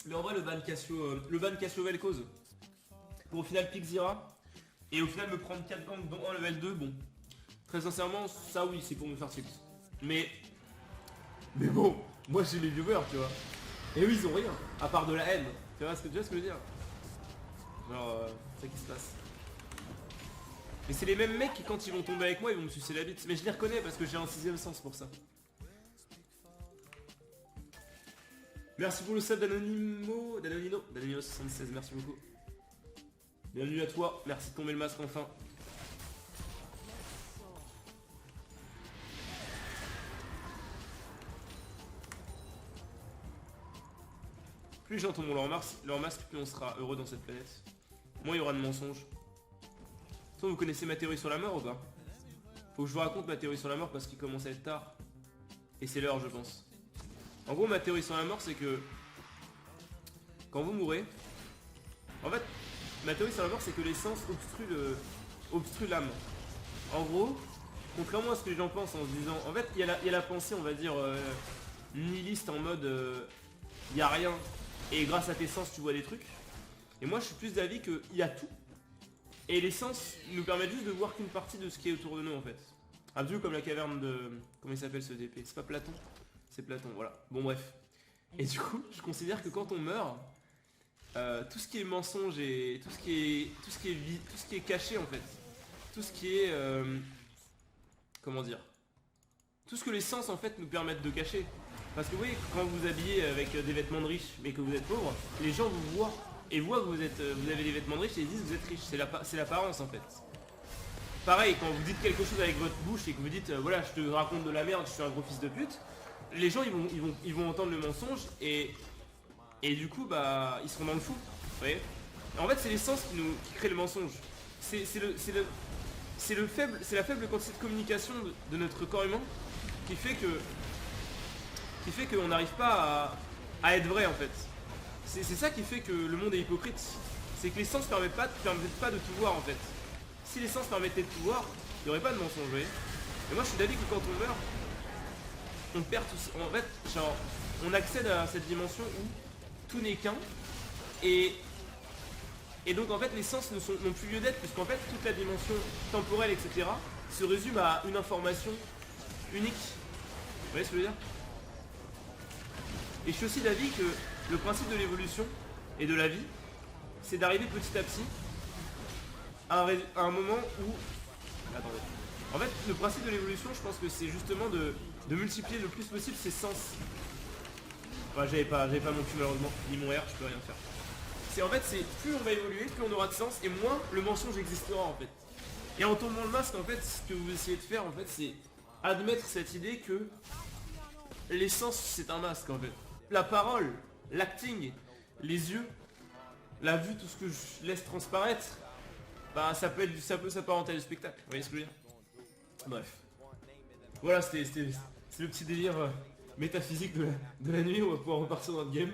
Mais en vrai, le ban Cassio Vel'Koz, pour au final pick Zira, et au final me prendre 4 gangs dont un level 2, bon. Très sincèrement, ça oui, c'est pour me faire tilt. Mais bon, moi j'ai les viewers, tu vois. Et eux ils ont rien, à part de la haine. Tu vois ce que je veux dire? Genre, c'est ça qui se passe. Mais c'est les mêmes mecs qui quand ils vont tomber avec moi, ils vont me sucer la bite. Mais je les reconnais parce que j'ai un sixième sens pour ça. Merci pour le sub Danonino76, merci beaucoup. Bienvenue à toi, merci de tomber le masque enfin. Plus les gens tomberont leur masque, plus on sera heureux dans cette planète. Moins il y aura de mensonges. Toi, vous connaissez ma théorie sur la mort ou pas? Faut que je vous raconte ma théorie sur la mort parce qu'il commence à être tard. Et c'est l'heure, je pense. En gros, ma théorie sur la mort, c'est que quand vous mourrez, en fait, ma théorie sur la mort, c'est que l'essence obstrue l'âme. En gros, contrairement à ce que les gens pensent en se disant, en fait, il y a la pensée, on va dire, nihiliste en mode, il y a rien, et grâce à tes sens, tu vois des trucs. Et moi, je suis plus d'avis qu'il y a tout. Et les sens nous permettent juste de voir qu'une partie de ce qui est autour de nous, en fait. Un peu comme la caverne de... Comment il s'appelle ce DP? C'est pas Platon? C'est Platon, voilà. Bon, bref. Et du coup, je considère que quand on meurt, tout ce qui est mensonge et tout ce qui est caché, en fait, tout ce qui est... comment dire? Tout ce que les sens, en fait, nous permettent de cacher. Parce que vous voyez, quand vous vous habillez avec des vêtements de riches, mais que vous êtes pauvre, les gens vous voient. Et voient que vous avez des vêtements de riches et ils disent que vous êtes riche. C'est l'apparence, en fait. Pareil, quand vous dites quelque chose avec votre bouche et que vous dites voilà, je te raconte de la merde, je suis un gros fils de pute, les gens ils vont entendre le mensonge et du coup bah ils seront dans le fou. Vous voyez? En fait c'est les sens qui créent le mensonge. C'est la faible quantité de communication de notre corps humain qui fait qu'on n'arrive pas à être vrai en fait. C'est ça qui fait que le monde est hypocrite. C'est que les sens ne permettent pas de tout voir en fait. Si les sens permettaient de tout voir, il n'y aurait pas de mensonge, vous voyez. Et moi je suis d'avis que quand on meurt, on perd tout. En fait, genre, on accède à cette dimension où tout n'est qu'un. Et donc en fait les sens n'ont plus lieu d'être, puisqu'en fait toute la dimension temporelle, etc. se résume à une information unique. Vous voyez ce que je veux dire? Et je suis aussi d'avis que le principe de l'évolution et de la vie, c'est d'arriver petit à petit à un moment où... Attendez. En fait, le principe de l'évolution, je pense que c'est justement de multiplier le plus possible ses sens. Ouais, j'avais pas mon cul malheureusement, ni mon R, je peux rien faire. En fait, c'est plus on va évoluer, plus on aura de sens, et moins le mensonge existera en fait. Et en tombant le masque, en fait, ce que vous essayez de faire, en fait, c'est admettre cette idée que l'essence, c'est un masque en fait. La parole, l'acting, les yeux, la vue, tout ce que je laisse transparaître, bah ça peut s'apparenter à du spectacle, vous voyez ce que je veux dire? Bref. Voilà, c'est le petit délire métaphysique de la nuit, on va pouvoir repartir dans notre game.